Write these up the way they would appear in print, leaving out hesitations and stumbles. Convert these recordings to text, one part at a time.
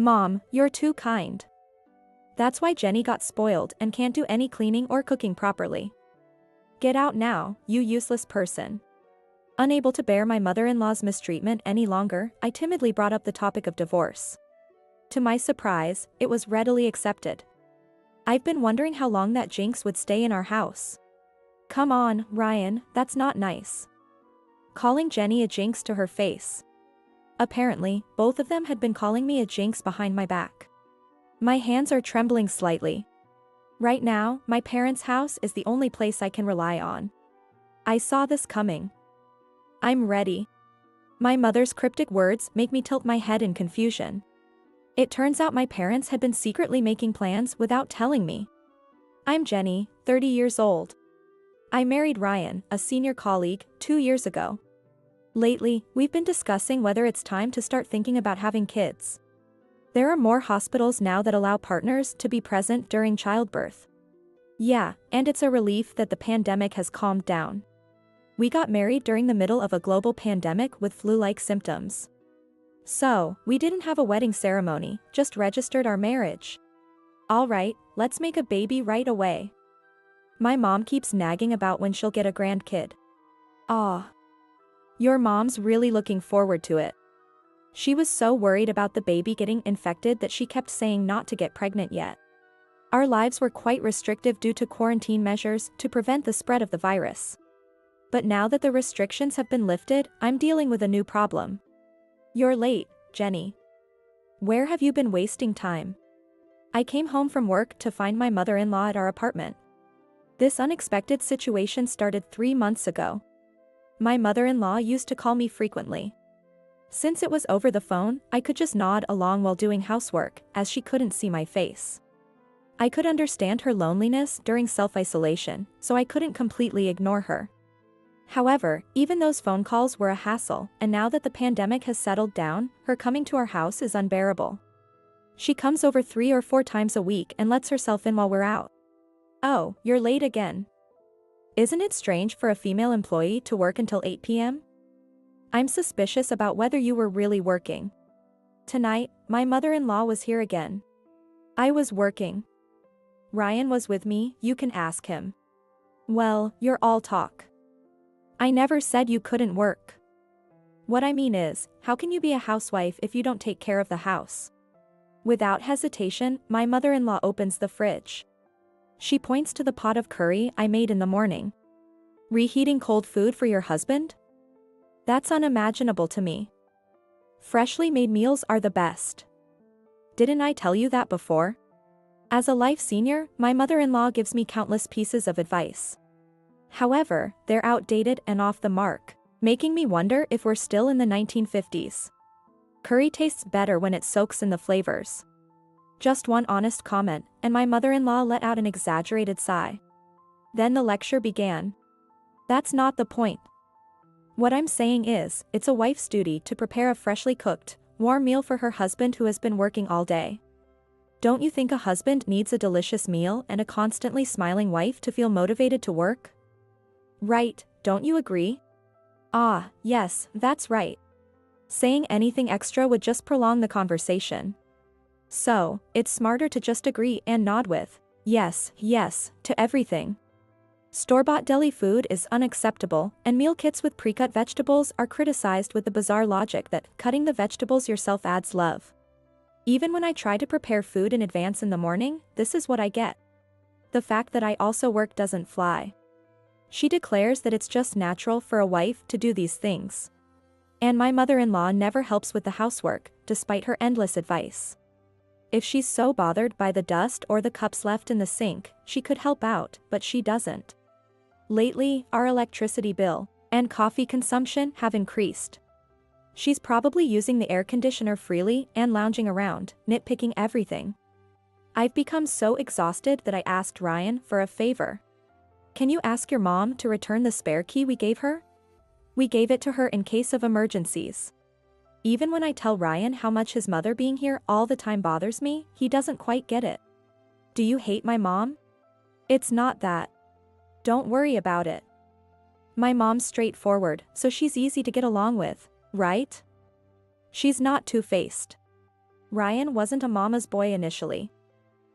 Mom, you're too kind. That's why Jenny got spoiled and can't do any cleaning or cooking properly. Get out now, you useless person. Unable to bear my mother-in-law's mistreatment any longer, I timidly brought up the topic of divorce. To my surprise, it was readily accepted. I've been wondering how long that jinx would stay in our house. Come on, Ryan, that's not nice. Calling Jenny a jinx to her face. Apparently, both of them had been calling me a jinx behind my back. My hands are trembling slightly. Right now, my parents' house is the only place I can rely on. I saw this coming. I'm ready. My mother's cryptic words make me tilt my head in confusion. It turns out my parents had been secretly making plans without telling me. I'm Jenny, 30 years old. I married Ryan, a senior colleague, 2 years ago. Lately, we've been discussing whether it's time to start thinking about having kids. There are more hospitals now that allow partners to be present during childbirth. Yeah, and it's a relief that the pandemic has calmed down. We got married during the middle of a global pandemic with flu-like symptoms. So, we didn't have a wedding ceremony, just registered our marriage. Alright, let's make a baby right away. My mom keeps nagging about when she'll get a grandkid. Ah. Your mom's really looking forward to it. She was so worried about the baby getting infected that she kept saying not to get pregnant yet. Our lives were quite restrictive due to quarantine measures to prevent the spread of the virus. But now that the restrictions have been lifted, I'm dealing with a new problem. You're late, Jenny. Where have you been wasting time? I came home from work to find my mother-in-law at our apartment. This unexpected situation started 3 months ago. My mother-in-law used to call me frequently. Since it was over the phone, I could just nod along while doing housework, as she couldn't see my face. I could understand her loneliness during self-isolation, so I couldn't completely ignore her. However, even those phone calls were a hassle, and now that the pandemic has settled down, her coming to our house is unbearable. She comes over 3 or 4 times a week and lets herself in while we're out. Oh, you're late again. Isn't it strange for a female employee to work until 8 p.m.? I'm suspicious about whether you were really working. Tonight, my mother-in-law was here again. I was working. Ryan was with me, you can ask him. Well, you're all talk. I never said you couldn't work. What I mean is, how can you be a housewife if you don't take care of the house? Without hesitation, my mother-in-law opens the fridge. She points to the pot of curry I made in the morning. Reheating cold food for your husband? That's unimaginable to me. Freshly made meals are the best. Didn't I tell you that before? As a life senior, my mother-in-law gives me countless pieces of advice. However, they're outdated and off the mark, making me wonder if we're still in the 1950s. Curry tastes better when it soaks in the flavors. Just one honest comment, and my mother-in-law let out an exaggerated sigh. Then the lecture began. That's not the point. What I'm saying is, it's a wife's duty to prepare a freshly cooked, warm meal for her husband who has been working all day. Don't you think a husband needs a delicious meal and a constantly smiling wife to feel motivated to work? Right, don't you agree? Ah, yes, that's right. Saying anything extra would just prolong the conversation. So, it's smarter to just agree and nod with, yes, yes, to everything. Store-bought deli food is unacceptable, and meal kits with pre-cut vegetables are criticized with the bizarre logic that cutting the vegetables yourself adds love. Even when I try to prepare food in advance in the morning, this is what I get. The fact that I also work doesn't fly. She declares that it's just natural for a wife to do these things. And my mother-in-law never helps with the housework, despite her endless advice. If she's so bothered by the dust or the cups left in the sink, she could help out, but she doesn't. Lately, our electricity bill and coffee consumption have increased. She's probably using the air conditioner freely and lounging around, nitpicking everything. I've become so exhausted that I asked Ryan for a favor. Can you ask your mom to return the spare key we gave her? We gave it to her in case of emergencies. Even when I tell Ryan how much his mother being here all the time bothers me, he doesn't quite get it. Do you hate my mom? It's not that. Don't worry about it. My mom's straightforward, so she's easy to get along with, right? She's not two-faced. Ryan wasn't a mama's boy initially.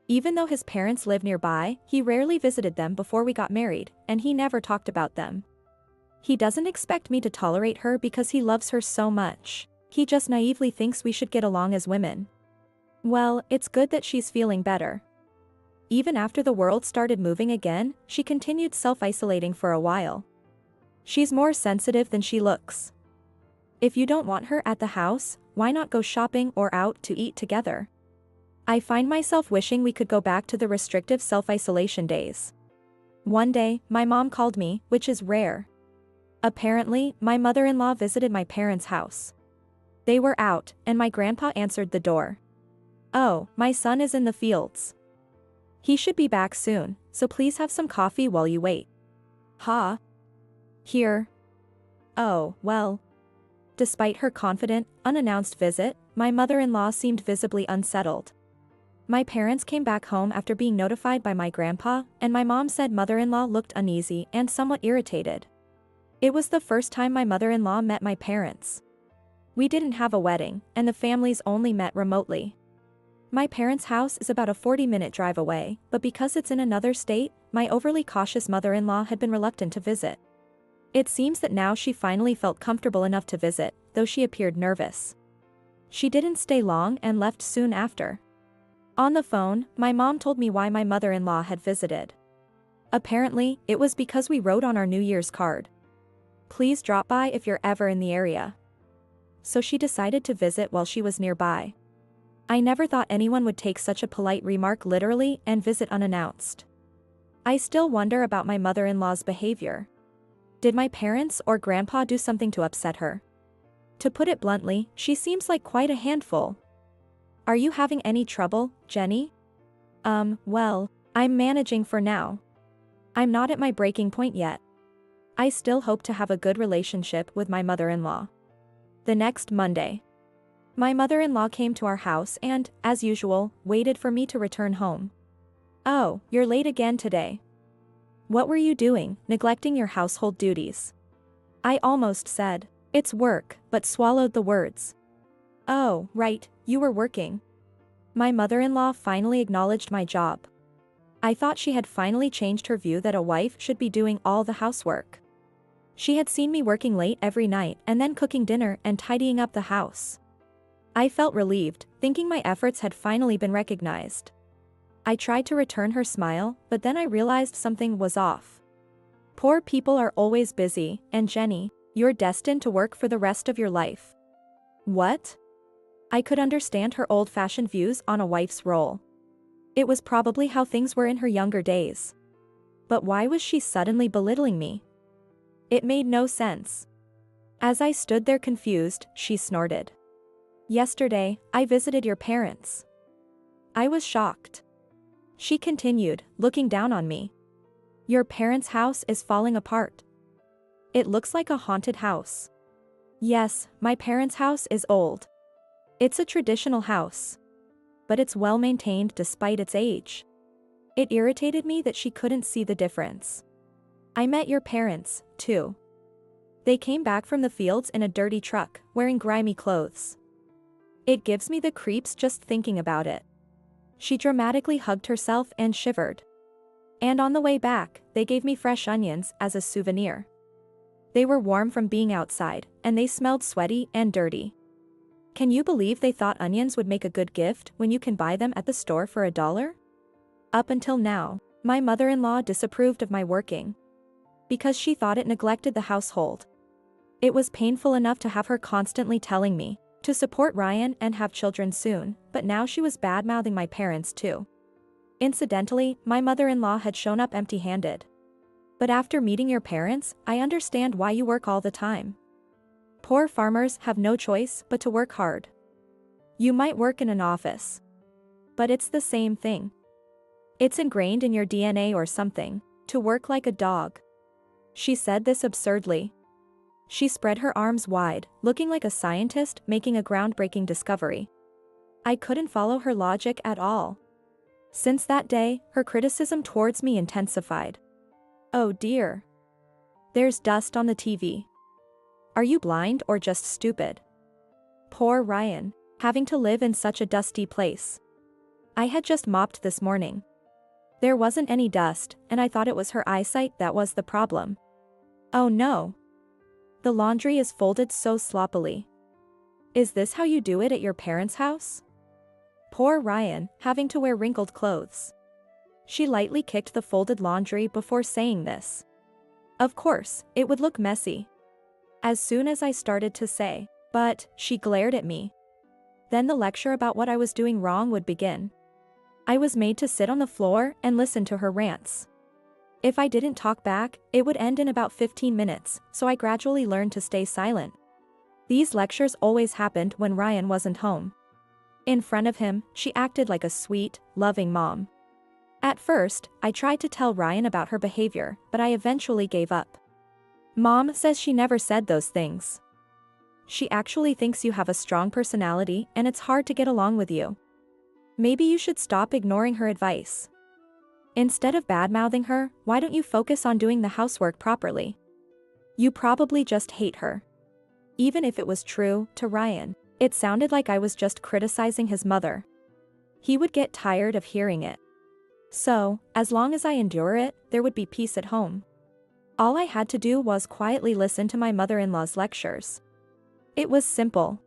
Even though his parents lived nearby, he rarely visited them before we got married, and he never talked about them. He doesn't expect me to tolerate her because he loves her so much. He just naively thinks we should get along as women. Well, it's good that she's feeling better. Even after the world started moving again, she continued self-isolating for a while. She's more sensitive than she looks. If you don't want her at the house, why not go shopping or out to eat together? I find myself wishing we could go back to the restrictive self-isolation days. One day, my mom called me, which is rare. Apparently, my mother-in-law visited my parents' house. They were out, and my grandpa answered the door. "Oh, my son is in the fields. He should be back soon, so please have some coffee while you wait." "Huh? Here?" "Oh, well." Despite her confident, unannounced visit, my mother-in-law seemed visibly unsettled. My parents came back home after being notified by my grandpa, and my mom said mother-in-law looked uneasy and somewhat irritated. It was the first time my mother-in-law met my parents. We didn't have a wedding, and the families only met remotely. My parents' house is about a 40-minute drive away, but because it's in another state, my overly cautious mother-in-law had been reluctant to visit. It seems that now she finally felt comfortable enough to visit, though she appeared nervous. She didn't stay long and left soon after. On the phone, my mom told me why my mother-in-law had visited. Apparently, it was because we wrote on our New Year's card, "Please drop by if you're ever in the area." So she decided to visit while she was nearby. I never thought anyone would take such a polite remark literally and visit unannounced. I still wonder about my mother-in-law's behavior. Did my parents or grandpa do something to upset her? To put it bluntly, she seems like quite a handful. Are you having any trouble, Jenny? Well, I'm managing for now. I'm not at my breaking point yet. I still hope to have a good relationship with my mother-in-law. The next Monday, my mother-in-law came to our house and, as usual, waited for me to return home. "Oh, you're late again today. What were you doing, neglecting your household duties?" I almost said, "It's work," but swallowed the words. "Oh, right, you were working." My mother-in-law finally acknowledged my job. I thought she had finally changed her view that a wife should be doing all the housework. She had seen me working late every night and then cooking dinner and tidying up the house. I felt relieved, thinking my efforts had finally been recognized. I tried to return her smile, but then I realized something was off. Poor people are always busy, and Jenny, you're destined to work for the rest of your life. What? I could understand her old-fashioned views on a wife's role. It was probably how things were in her younger days. But why was she suddenly belittling me? It made no sense. As I stood there confused, she snorted. "Yesterday, I visited your parents." I was shocked. She continued, looking down on me. "Your parents' house is falling apart. It looks like a haunted house." Yes, my parents' house is old. It's a traditional house. But it's well maintained despite its age. It irritated me that she couldn't see the difference. "I met your parents, too. They came back from the fields in a dirty truck, wearing grimy clothes. It gives me the creeps just thinking about it." She dramatically hugged herself and shivered. "And on the way back, they gave me fresh onions as a souvenir. They were warm from being outside, and they smelled sweaty and dirty. Can you believe they thought onions would make a good gift when you can buy them at the store for $1? Up until now, my mother-in-law disapproved of my working, because she thought it neglected the household. It was painful enough to have her constantly telling me to support Ryan and have children soon, but now she was bad-mouthing my parents too. Incidentally, my mother-in-law had shown up empty-handed. "But after meeting your parents, I understand why you work all the time. Poor farmers have no choice but to work hard. You might work in an office, but it's the same thing. It's ingrained in your DNA or something, to work like a dog." She said this absurdly. She spread her arms wide, looking like a scientist making a groundbreaking discovery. I couldn't follow her logic at all. Since that day, her criticism towards me intensified. "Oh dear. There's dust on the TV. Are you blind or just stupid? Poor Ryan. Having to live in such a dusty place. I had just mopped this morning. There wasn't any dust, and I thought it was her eyesight that was the problem. Oh no. The laundry is folded so sloppily. Is this how you do it at your parents' house? Poor Ryan, having to wear wrinkled clothes. She lightly kicked the folded laundry before saying this. Of course, it would look messy. As soon as I started to say, but, she glared at me. Then the lecture about what I was doing wrong would begin. I was made to sit on the floor and listen to her rants. If I didn't talk back, it would end in about 15 minutes, so I gradually learned to stay silent. These lectures always happened when Ryan wasn't home. In front of him, she acted like a sweet, loving mom. At first, I tried to tell Ryan about her behavior, but I eventually gave up. Mom says she never said those things. She actually thinks you have a strong personality and it's hard to get along with you. Maybe you should stop ignoring her advice. Instead of bad-mouthing her, why don't you focus on doing the housework properly? You probably just hate her. Even if it was true, to Ryan, it sounded like I was just criticizing his mother. He would get tired of hearing it. So, as long as I endure it, there would be peace at home. All I had to do was quietly listen to my mother-in-law's lectures. It was simple.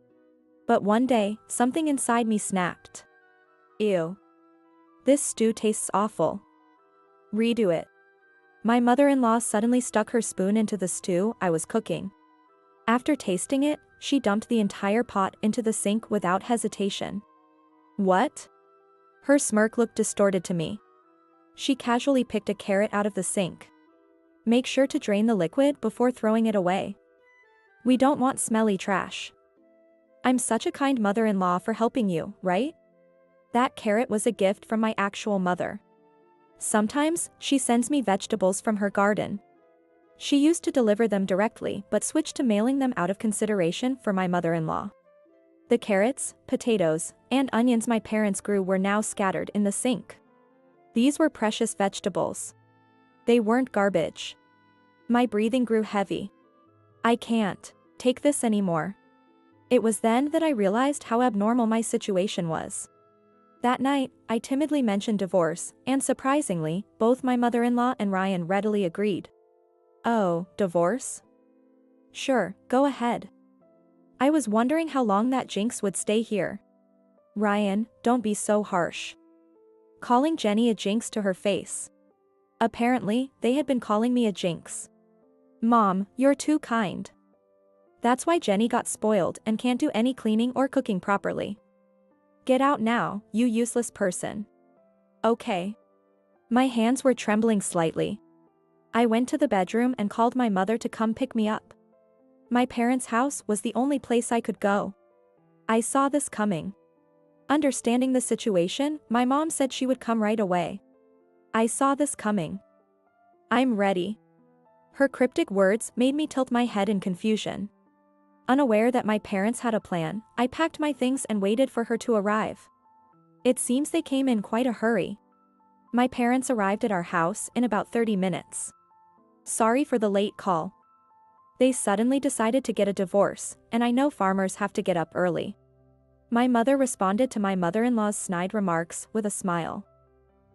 But one day, something inside me snapped. Ew. This stew tastes awful. Redo it. My mother-in-law suddenly stuck her spoon into the stew I was cooking. After tasting it, she dumped the entire pot into the sink without hesitation. What? Her smirk looked distorted to me. She casually picked a carrot out of the sink. Make sure to drain the liquid before throwing it away. We don't want smelly trash. I'm such a kind mother-in-law for helping you, right? That carrot was a gift from my actual mother. Sometimes, she sends me vegetables from her garden. She used to deliver them directly but switched to mailing them out of consideration for my mother-in-law. The carrots, potatoes, and onions my parents grew were now scattered in the sink. These were precious vegetables. They weren't garbage. My breathing grew heavy. I can't take this anymore. It was then that I realized how abnormal my situation was. That night, I timidly mentioned divorce, and surprisingly, both my mother-in-law and Ryan readily agreed. Oh, divorce? Sure, go ahead. I was wondering how long that jinx would stay here. Ryan, don't be so harsh. Calling Jenny a jinx to her face. Apparently, they had been calling me a jinx. Mom, you're too kind. That's why Jenny got spoiled and can't do any cleaning or cooking properly. Get out now, you useless person. Okay. My hands were trembling slightly. I went to the bedroom and called my mother to come pick me up. My parents' house was the only place I could go. I saw this coming. Understanding the situation, my mom said she would come right away. I saw this coming. I'm ready. Her cryptic words made me tilt my head in confusion. Unaware that my parents had a plan, I packed my things and waited for her to arrive. It seems they came in quite a hurry. My parents arrived at our house in about 30 minutes. Sorry for the late call. They suddenly decided to get a divorce, and I know farmers have to get up early. My mother responded to my mother-in-law's snide remarks with a smile.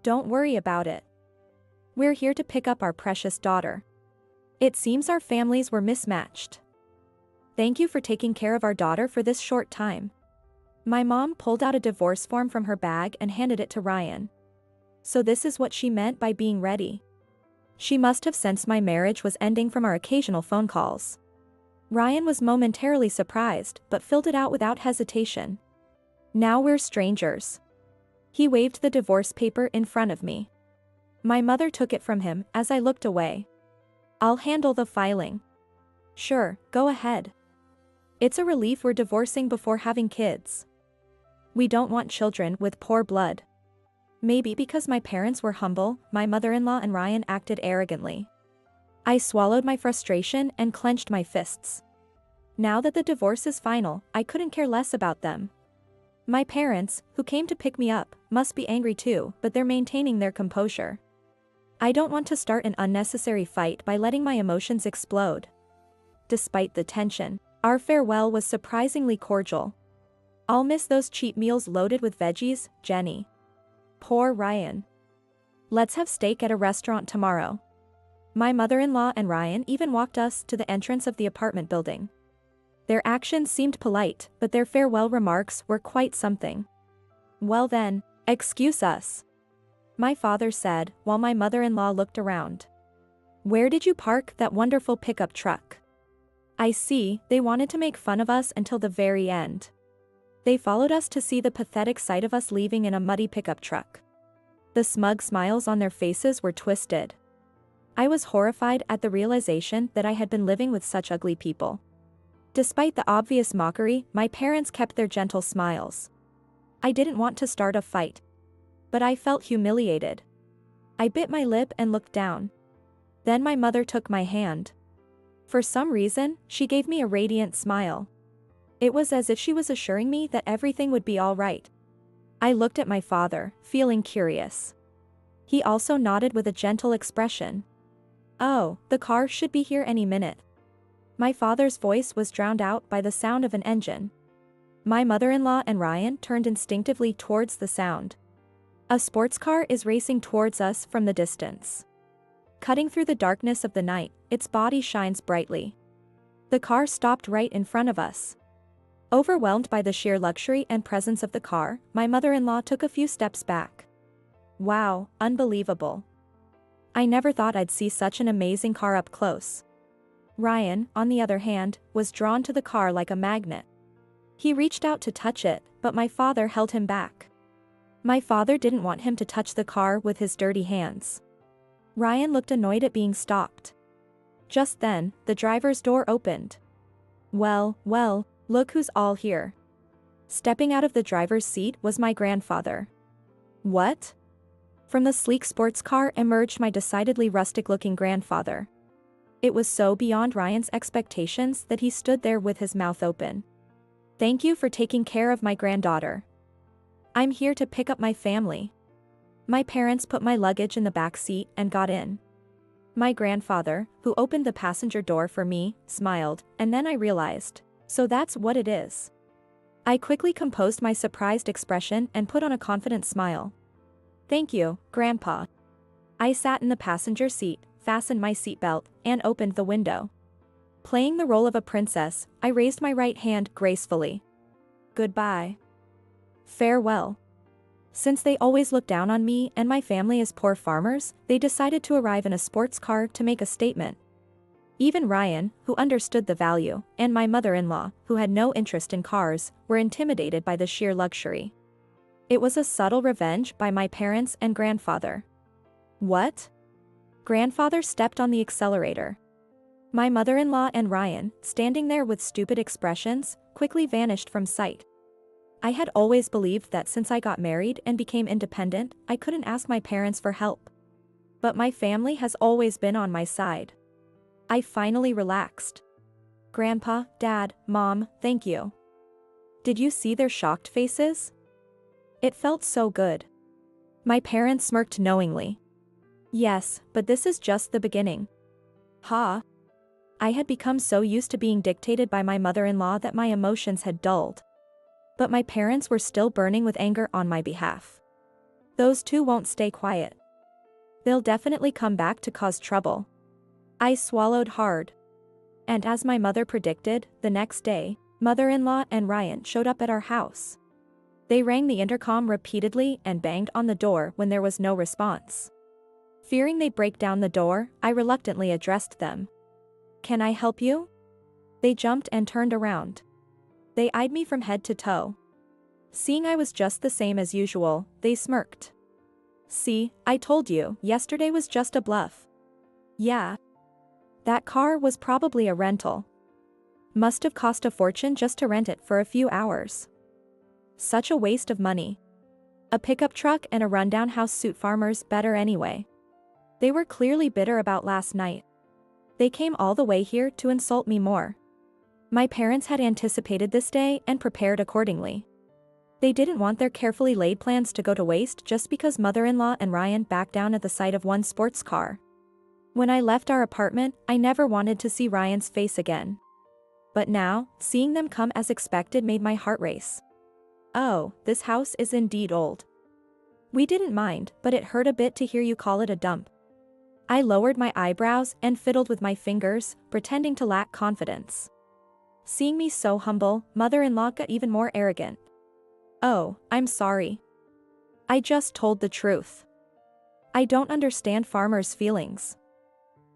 Don't worry about it. We're here to pick up our precious daughter. It seems our families were mismatched. Thank you for taking care of our daughter for this short time. My mom pulled out a divorce form from her bag and handed it to Ryan. So this is what she meant by being ready. She must have sensed my marriage was ending from our occasional phone calls. Ryan was momentarily surprised but filled it out without hesitation. Now we're strangers. He waved the divorce paper in front of me. My mother took it from him as I looked away. I'll handle the filing. Sure, go ahead. It's a relief we're divorcing before having kids. We don't want children with poor blood. Maybe because my parents were humble, my mother-in-law and Ryan acted arrogantly. I swallowed my frustration and clenched my fists. Now that the divorce is final, I couldn't care less about them. My parents, who came to pick me up, must be angry too, but they're maintaining their composure. I don't want to start an unnecessary fight by letting my emotions explode. Despite the tension, our farewell was surprisingly cordial. I'll miss those cheap meals loaded with veggies, Jenny. Poor Ryan. Let's have steak at a restaurant tomorrow. My mother-in-law and Ryan even walked us to the entrance of the apartment building. Their actions seemed polite, but their farewell remarks were quite something. Well then, excuse us, my father said, while my mother-in-law looked around. Where did you park that wonderful pickup truck? I see, they wanted to make fun of us until the very end. They followed us to see the pathetic sight of us leaving in a muddy pickup truck. The smug smiles on their faces were twisted. I was horrified at the realization that I had been living with such ugly people. Despite the obvious mockery, my parents kept their gentle smiles. I didn't want to start a fight, but I felt humiliated. I bit my lip and looked down. Then my mother took my hand. For some reason, she gave me a radiant smile. It was as if she was assuring me that everything would be all right. I looked at my father, feeling curious. He also nodded with a gentle expression. Oh, the car should be here any minute. My father's voice was drowned out by the sound of an engine. My mother-in-law and Ryan turned instinctively towards the sound. A sports car is racing towards us from the distance. Cutting through the darkness of the night, its body shines brightly. The car stopped right in front of us. Overwhelmed by the sheer luxury and presence of the car, my mother-in-law took a few steps back. Wow, unbelievable. I never thought I'd see such an amazing car up close. Ryan, on the other hand, was drawn to the car like a magnet. He reached out to touch it, but my father held him back. My father didn't want him to touch the car with his dirty hands. Ryan looked annoyed at being stopped. Just then, the driver's door opened. Well, look who's all here. Stepping out of the driver's seat was my grandfather. What? From the sleek sports car emerged my decidedly rustic-looking grandfather. It was so beyond Ryan's expectations that he stood there with his mouth open. Thank you for taking care of my granddaughter. I'm here to pick up my family. My parents put my luggage in the back seat and got in. My grandfather, who opened the passenger door for me, smiled, and then I realized, so that's what it is. I quickly composed my surprised expression and put on a confident smile. Thank you, Grandpa. I sat in the passenger seat, fastened my seatbelt, and opened the window. Playing the role of a princess, I raised my right hand gracefully. Goodbye. Farewell. Since they always look down on me and my family as poor farmers, they decided to arrive in a sports car to make a statement. Even Ryan, who understood the value, and my mother-in-law, who had no interest in cars, were intimidated by the sheer luxury. It was a subtle revenge by my parents and grandfather. What? Grandfather stepped on the accelerator. My mother-in-law and Ryan, standing there with stupid expressions, quickly vanished from sight. I had always believed that since I got married and became independent, I couldn't ask my parents for help. But my family has always been on my side. I finally relaxed. Grandpa, Dad, Mom, thank you. Did you see their shocked faces? It felt so good. My parents smirked knowingly. Yes, but this is just the beginning. Ha! I had become so used to being dictated by my mother-in-law that my emotions had dulled. But my parents were still burning with anger on my behalf. Those two won't stay quiet. They'll definitely come back to cause trouble. I swallowed hard. And as my mother predicted, the next day, mother-in-law and Ryan showed up at our house. They rang the intercom repeatedly and banged on the door when there was no response. Fearing they'd break down the door, I reluctantly addressed them. Can I help you? They jumped and turned around. They eyed me from head to toe. Seeing I was just the same as usual, they smirked. See, I told you, yesterday was just a bluff. Yeah. That car was probably a rental. Must have cost a fortune just to rent it for a few hours. Such a waste of money. A pickup truck and a rundown house suit farmers better anyway. They were clearly bitter about last night. They came all the way here to insult me more. My parents had anticipated this day and prepared accordingly. They didn't want their carefully laid plans to go to waste just because mother-in-law and Ryan backed down at the sight of one sports car. When I left our apartment, I never wanted to see Ryan's face again. But now, seeing them come as expected made my heart race. Oh, this house is indeed old. We didn't mind, but it hurt a bit to hear you call it a dump. I lowered my eyebrows and fiddled with my fingers, pretending to lack confidence. Seeing me so humble, mother-in-law got even more arrogant. Oh, I'm sorry. I just told the truth. I don't understand farmers' feelings.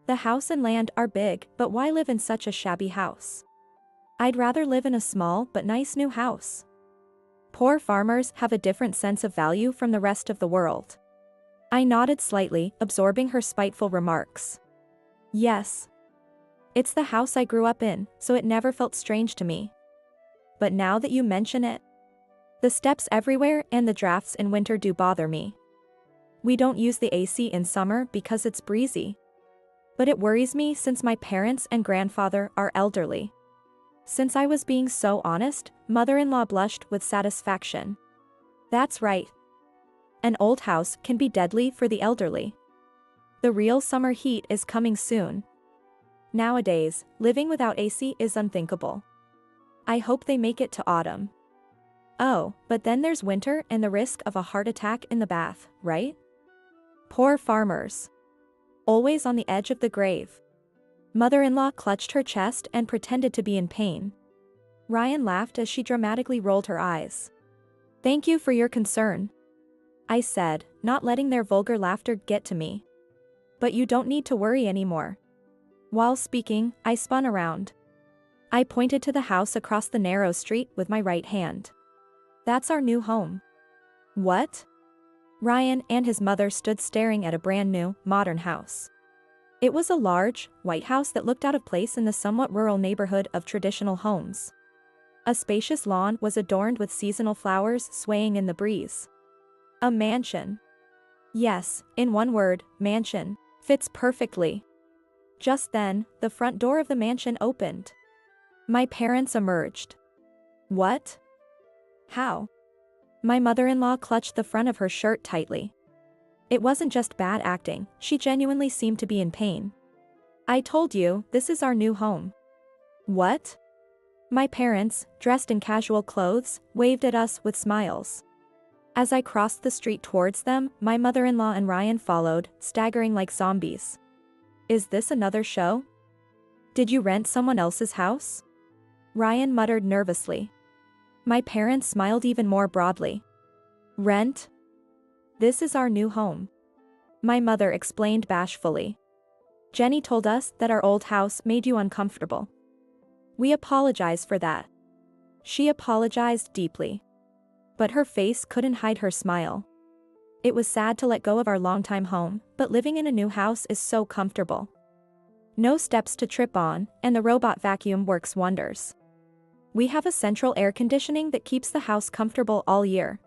The house and land are big, but why live in such a shabby house? I'd rather live in a small but nice new house. Poor farmers have a different sense of value from the rest of the world. I nodded slightly, absorbing her spiteful remarks. Yes. It's the house I grew up in, so it never felt strange to me. But now that you mention it, the steps everywhere and the drafts in winter do bother me. We don't use the AC in summer because it's breezy. But it worries me since my parents and grandfather are elderly. Since I was being so honest, mother-in-law blushed with satisfaction. That's right. An old house can be deadly for the elderly. The real summer heat is coming soon. Nowadays, living without AC is unthinkable. I hope they make it to autumn. Oh, but then there's winter and the risk of a heart attack in the bath, right? Poor farmers. Always on the edge of the grave. Mother-in-law clutched her chest and pretended to be in pain. Ryan laughed as she dramatically rolled her eyes. Thank you for your concern, I said, not letting their vulgar laughter get to me. But you don't need to worry anymore. While speaking, I spun around. I pointed to the house across the narrow street with my right hand. That's our new home. What? Ryan and his mother stood staring at a brand new, modern house. It was a large, white house that looked out of place in the somewhat rural neighborhood of traditional homes. A spacious lawn was adorned with seasonal flowers swaying in the breeze. A mansion. Yes, in one word, mansion, fits perfectly. Just then, the front door of the mansion opened. My parents emerged. What? How? My mother-in-law clutched the front of her shirt tightly. It wasn't just bad acting, she genuinely seemed to be in pain. I told you, this is our new home. What? My parents, dressed in casual clothes, waved at us with smiles. As I crossed the street towards them, my mother-in-law and Ryan followed, staggering like zombies. Is this another show? Did you rent someone else's house? Ryan muttered nervously. My parents smiled even more broadly. Rent? This is our new home. My mother explained bashfully. Jenny told us that our old house made you uncomfortable. We apologize for that. She apologized deeply. But her face couldn't hide her smile. It was sad to let go of our longtime home, but living in a new house is so comfortable. No steps to trip on, and the robot vacuum works wonders. We have a central air conditioning that keeps the house comfortable all year.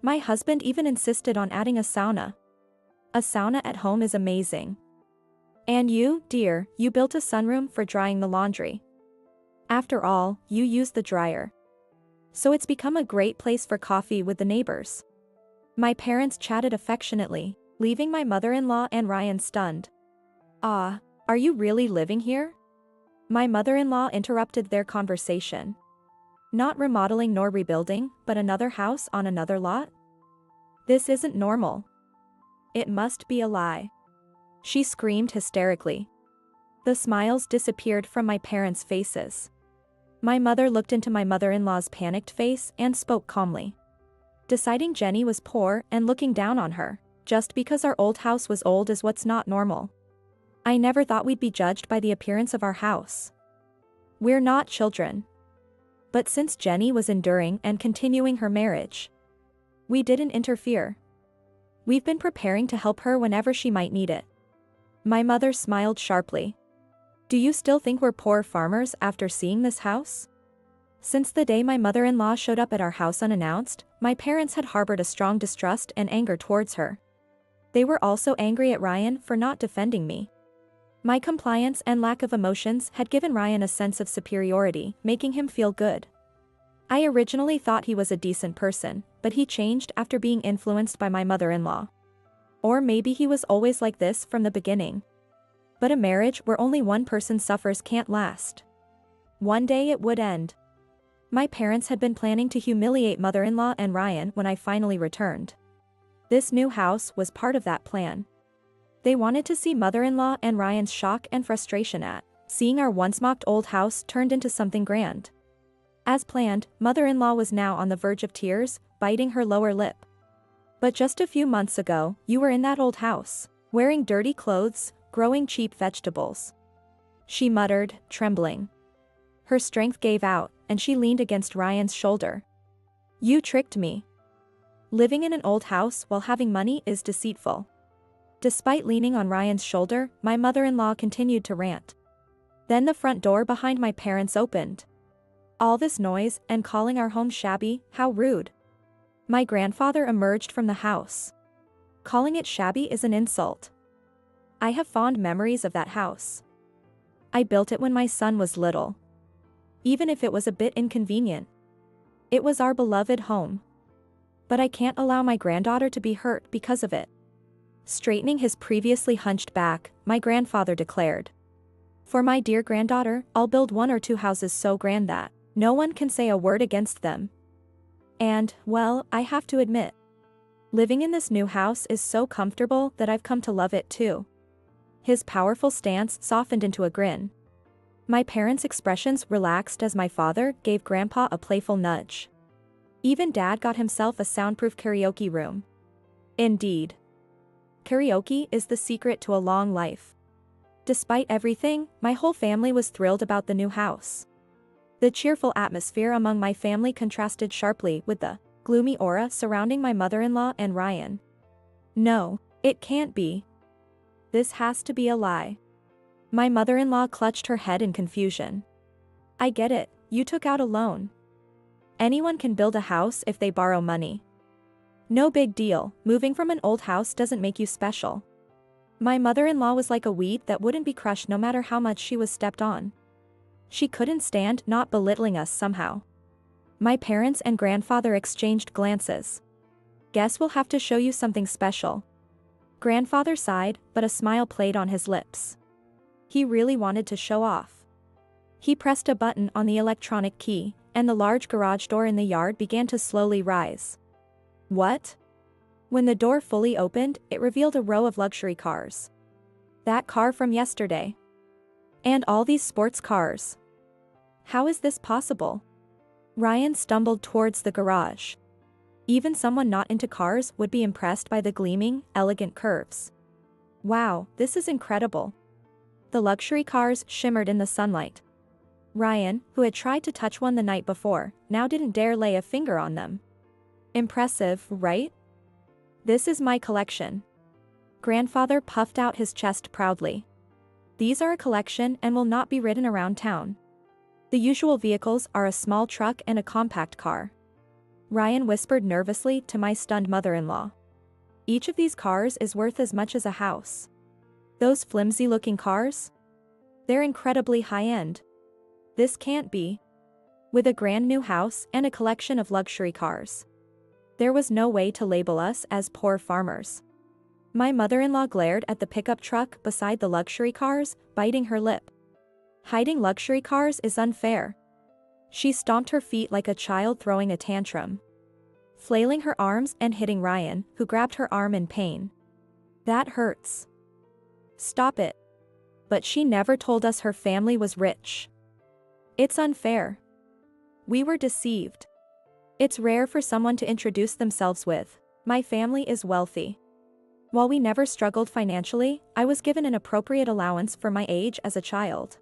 My husband even insisted on adding a sauna. A sauna at home is amazing. And you, dear, you built a sunroom for drying the laundry. After all, you use the dryer. So it's become a great place for coffee with the neighbors. My parents chatted affectionately, leaving my mother-in-law and Ryan stunned. Ah, are you really living here? My mother-in-law interrupted their conversation. Not remodeling nor rebuilding, but another house on another lot? This isn't normal. It must be a lie. She screamed hysterically. The smiles disappeared from my parents' faces. My mother looked into my mother-in-law's panicked face and spoke calmly. Deciding Jenny was poor and looking down on her, just because our old house was old is what's not normal. I never thought we'd be judged by the appearance of our house. We're not children. But since Jenny was enduring and continuing her marriage, we didn't interfere. We've been preparing to help her whenever she might need it. My mother smiled sharply. Do you still think we're poor farmers after seeing this house? Since the day my mother-in-law showed up at our house unannounced, my parents had harbored a strong distrust and anger towards her. They were also angry at Ryan for not defending me. My compliance and lack of emotions had given Ryan a sense of superiority, making him feel good. I originally thought he was a decent person, but he changed after being influenced by my mother-in-law. Or maybe he was always like this from the beginning. But a marriage where only one person suffers can't last. One day it would end. My parents had been planning to humiliate mother-in-law and Ryan when I finally returned. This new house was part of that plan. They wanted to see mother-in-law and Ryan's shock and frustration at seeing our once mocked old house turned into something grand. As planned, mother-in-law was now on the verge of tears, biting her lower lip. But just a few months ago, you were in that old house, wearing dirty clothes, growing cheap vegetables. She muttered, trembling. Her strength gave out, and she leaned against Ryan's shoulder. You tricked me. Living in an old house while having money is deceitful. Despite leaning on Ryan's shoulder, my mother-in-law continued to rant. Then the front door behind my parents opened. All this noise and calling our home shabby, how rude. My grandfather emerged from the house. Calling it shabby is an insult. I have fond memories of that house. I built it when my son was little. Even if it was a bit inconvenient. It was our beloved home. But I can't allow my granddaughter to be hurt because of it. Straightening his previously hunched back, my grandfather declared. For my dear granddaughter, I'll build 1 or 2 houses so grand that no one can say a word against them. And, well, I have to admit, living in this new house is so comfortable that I've come to love it too. His powerful stance softened into a grin. My parents' expressions relaxed as my father gave Grandpa a playful nudge. Even Dad got himself a soundproof karaoke room. Indeed. Karaoke is the secret to a long life. Despite everything, my whole family was thrilled about the new house. The cheerful atmosphere among my family contrasted sharply with the gloomy aura surrounding my mother-in-law and Ryan. No, it can't be. This has to be a lie. My mother-in-law clutched her head in confusion. I get it, you took out a loan. Anyone can build a house if they borrow money. No big deal, moving from an old house doesn't make you special. My mother-in-law was like a weed that wouldn't be crushed no matter how much she was stepped on. She couldn't stand not belittling us somehow. My parents and grandfather exchanged glances. Guess we'll have to show you something special. Grandfather sighed, but a smile played on his lips. He really wanted to show off. He pressed a button on the electronic key, and the large garage door in the yard began to slowly rise. What? When the door fully opened, it revealed a row of luxury cars. That car from yesterday. And all these sports cars. How is this possible? Ryan stumbled towards the garage. Even someone not into cars would be impressed by the gleaming, elegant curves. Wow, this is incredible. The luxury cars shimmered in the sunlight. Ryan, who had tried to touch one the night before, now didn't dare lay a finger on them. Impressive, right? This is my collection. Grandfather puffed out his chest proudly. These are a collection and will not be ridden around town. The usual vehicles are a small truck and a compact car. Ryan whispered nervously to my stunned mother-in-law. Each of these cars is worth as much as a house. Those flimsy-looking cars? They're incredibly high-end. This can't be. With a grand new house and a collection of luxury cars. There was no way to label us as poor farmers. My mother-in-law glared at the pickup truck beside the luxury cars, biting her lip. Hiding luxury cars is unfair. She stomped her feet like a child throwing a tantrum, flailing her arms and hitting Ryan, who grabbed her arm in pain. That hurts. Stop it. But she never told us her family was rich. It's unfair. We were deceived. It's rare for someone to introduce themselves with, "My family is wealthy." While we never struggled financially, I was given an appropriate allowance for my age as a child.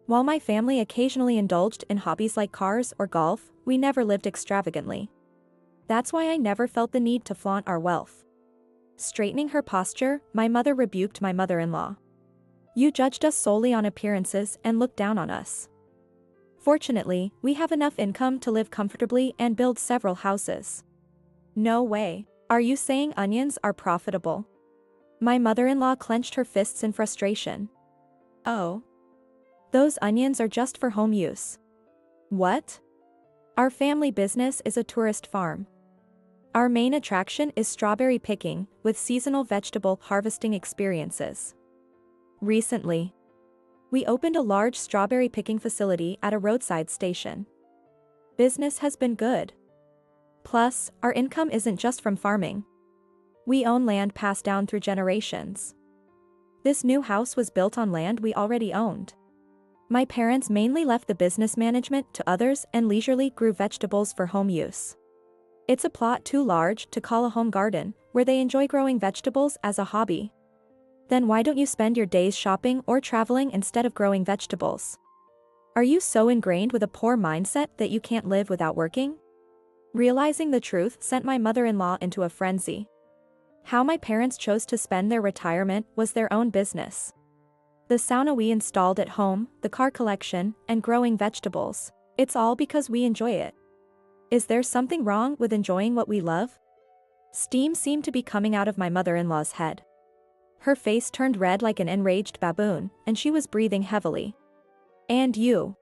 While my family occasionally indulged in hobbies like cars or golf, we never lived extravagantly. That's why I never felt the need to flaunt our wealth. Straightening her posture, my mother rebuked my mother-in-law. You judged us solely on appearances and looked down on us. Fortunately, we have enough income to live comfortably and build several houses. No way. Are you saying onions are profitable? My mother-in-law clenched her fists in frustration. Oh. Those onions are just for home use. What? Our family business is a tourist farm. Our main attraction is strawberry picking, with seasonal vegetable harvesting experiences. Recently, we opened a large strawberry picking facility at a roadside station. Business has been good. Plus, our income isn't just from farming. We own land passed down through generations. This new house was built on land we already owned. My parents mainly left the business management to others and leisurely grew vegetables for home use. It's a plot too large to call a home garden, where they enjoy growing vegetables as a hobby. Then why don't you spend your days shopping or traveling instead of growing vegetables? Are you so ingrained with a poor mindset that you can't live without working? Realizing the truth sent my mother-in-law into a frenzy. How my parents chose to spend their retirement was their own business. The sauna we installed at home, the car collection, and growing vegetables. It's all because we enjoy it. Is there something wrong with enjoying what we love? Steam seemed to be coming out of my mother-in-law's head. Her face turned red like an enraged baboon, and she was breathing heavily. And you?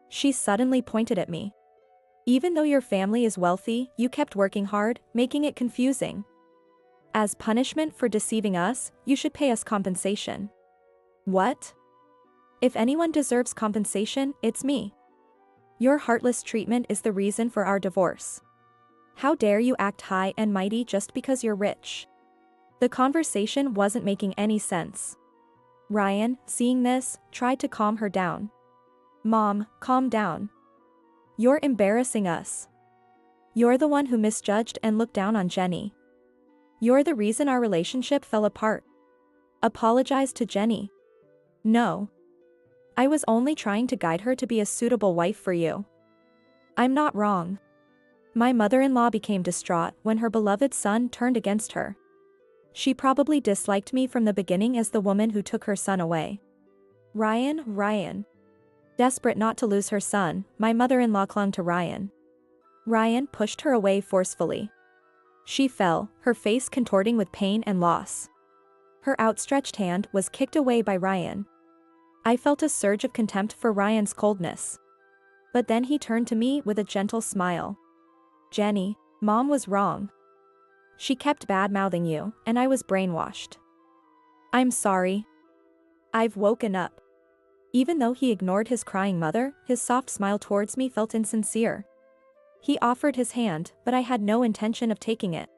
She suddenly pointed at me. Even though your family is wealthy, you kept working hard, making it confusing. As punishment for deceiving us, you should pay us compensation. What? If anyone deserves compensation, it's me. Your heartless treatment is the reason for our divorce. How dare you act high and mighty just because you're rich? The conversation wasn't making any sense. Ryan, seeing this, tried to calm her down. Mom, calm down. You're embarrassing us. You're the one who misjudged and looked down on Jenny. You're the reason our relationship fell apart. Apologize to Jenny. No. I was only trying to guide her to be a suitable wife for you. I'm not wrong. My mother-in-law became distraught when her beloved son turned against her. She probably disliked me from the beginning as the woman who took her son away. Ryan. Desperate not to lose her son, my mother-in-law clung to Ryan. Ryan pushed her away forcefully. She fell, her face contorting with pain and loss. Her outstretched hand was kicked away by Ryan. I felt a surge of contempt for Ryan's coldness. But then he turned to me with a gentle smile. Jenny, Mom was wrong. She kept bad-mouthing you, and I was brainwashed. I'm sorry. I've woken up. Even though he ignored his crying mother, his soft smile towards me felt insincere. He offered his hand, but I had no intention of taking it.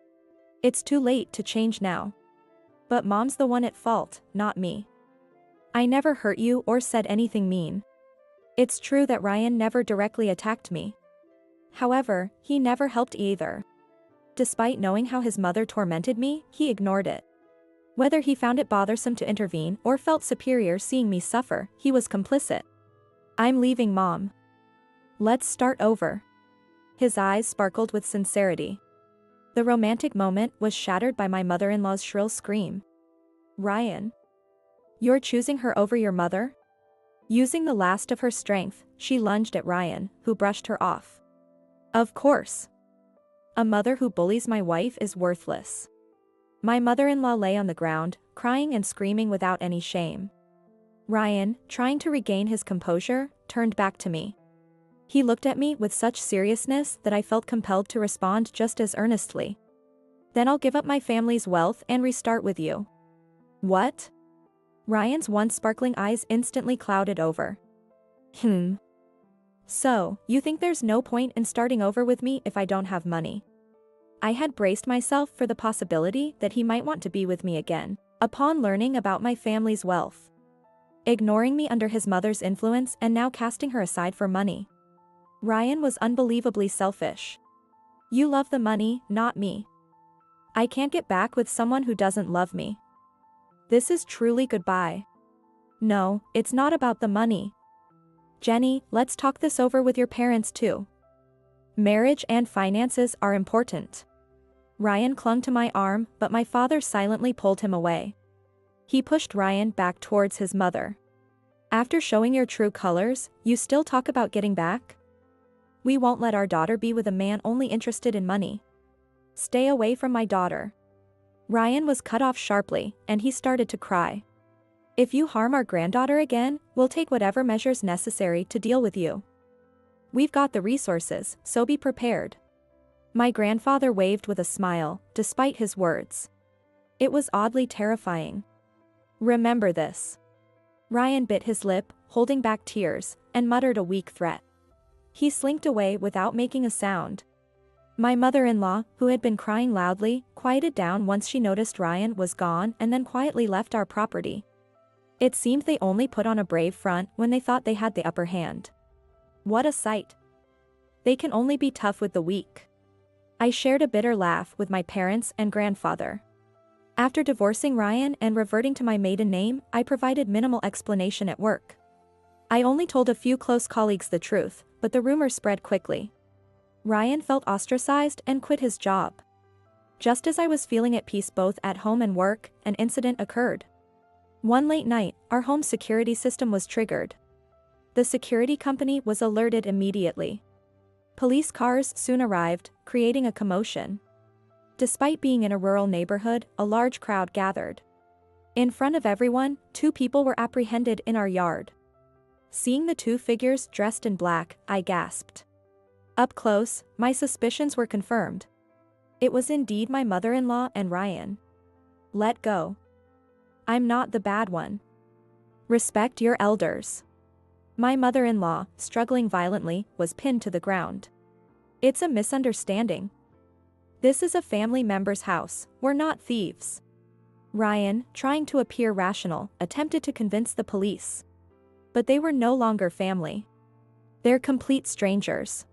It's too late to change now. But Mom's the one at fault, not me. I never hurt you or said anything mean. It's true that Ryan never directly attacked me. However, he never helped either. Despite knowing how his mother tormented me, he ignored it. Whether he found it bothersome to intervene or felt superior seeing me suffer, he was complicit. I'm leaving, Mom. Let's start over. His eyes sparkled with sincerity. The romantic moment was shattered by my mother-in-law's shrill scream. Ryan. You're choosing her over your mother? Using the last of her strength, she lunged at Ryan, who brushed her off. Of course. A mother who bullies my wife is worthless. My mother-in-law lay on the ground, crying and screaming without any shame. Ryan, trying to regain his composure, turned back to me. He looked at me with such seriousness that I felt compelled to respond just as earnestly. Then I'll give up my family's wealth and restart with you. What? Ryan's once sparkling eyes instantly clouded over. So, you think there's no point in starting over with me if I don't have money? I had braced myself for the possibility that he might want to be with me again, upon learning about my family's wealth. Ignoring me under his mother's influence and now casting her aside for money. Ryan was unbelievably selfish. You love the money, not me. I can't get back with someone who doesn't love me. This is truly goodbye. No, it's not about the money. Jenny, let's talk this over with your parents too. Marriage and finances are important. Ryan clung to my arm, but my father silently pulled him away. He pushed Ryan back towards his mother. After showing your true colors, you still talk about getting back? We won't let our daughter be with a man only interested in money. Stay away from my daughter. Ryan was cut off sharply, and he started to cry. If you harm our granddaughter again, we'll take whatever measures necessary to deal with you. We've got the resources, so be prepared. My grandfather waved with a smile, despite his words. It was oddly terrifying. Remember this. Ryan bit his lip, holding back tears, and muttered a weak threat. He slinked away without making a sound. My mother-in-law, who had been crying loudly, quieted down once she noticed Ryan was gone and then quietly left our property. It seemed they only put on a brave front when they thought they had the upper hand. What a sight. They can only be tough with the weak. I shared a bitter laugh with my parents and grandfather. After divorcing Ryan and reverting to my maiden name, I provided minimal explanation at work. I only told a few close colleagues the truth, but the rumor spread quickly. Ryan felt ostracized and quit his job. Just as I was feeling at peace both at home and work, an incident occurred. One late night, our home security system was triggered. The security company was alerted immediately. Police cars soon arrived, creating a commotion. Despite being in a rural neighborhood, a large crowd gathered. In front of everyone, 2 people were apprehended in our yard. Seeing the 2 figures dressed in black, I gasped. Up close, my suspicions were confirmed. It was indeed my mother-in-law and Ryan. Let go. I'm not the bad one. Respect your elders. My mother-in-law, struggling violently, was pinned to the ground. It's a misunderstanding. This is a family member's house, we're not thieves. Ryan, trying to appear rational, attempted to convince the police. But they were no longer family. They're complete strangers.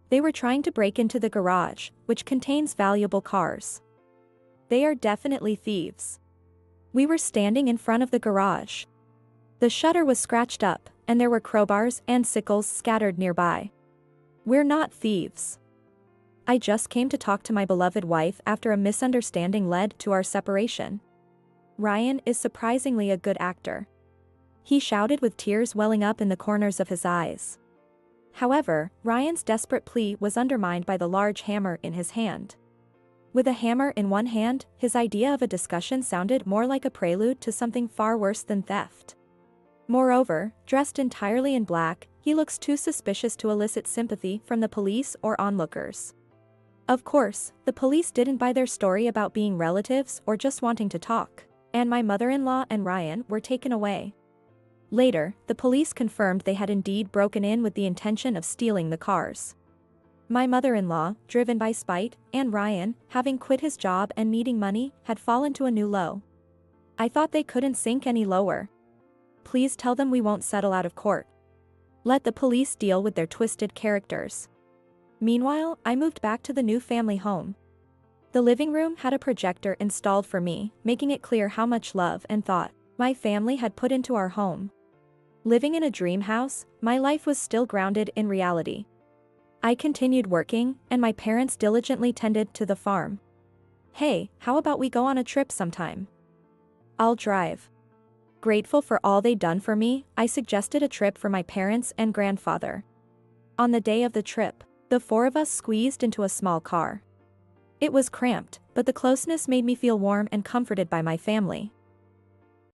They were trying to break into the garage, which contains valuable cars. They are definitely thieves. We were standing in front of the garage. The shutter was scratched up, and there were crowbars and sickles scattered nearby. We're not thieves. I just came to talk to my beloved wife after a misunderstanding led to our separation. Ryan is surprisingly a good actor. He shouted with tears welling up in the corners of his eyes. However, Ryan's desperate plea was undermined by the large hammer in his hand. With a hammer in one hand, his idea of a discussion sounded more like a prelude to something far worse than theft. Moreover, dressed entirely in black, he looks too suspicious to elicit sympathy from the police or onlookers. Of course, the police didn't buy their story about being relatives or just wanting to talk, and my mother-in-law and Ryan were taken away. Later, the police confirmed they had indeed broken in with the intention of stealing the cars. My mother-in-law, driven by spite, and Ryan, having quit his job and needing money, had fallen to a new low. I thought they couldn't sink any lower. Please tell them we won't settle out of court. Let the police deal with their twisted characters. Meanwhile, I moved back to the new family home. The living room had a projector installed for me, making it clear how much love and thought my family had put into our home. Living in a dream house, my life was still grounded in reality. I continued working, and my parents diligently tended to the farm. Hey, how about we go on a trip sometime? I'll drive. Grateful for all they'd done for me, I suggested a trip for my parents and grandfather. On the day of the trip, the 4 of us squeezed into a small car. It was cramped, but the closeness made me feel warm and comforted by my family.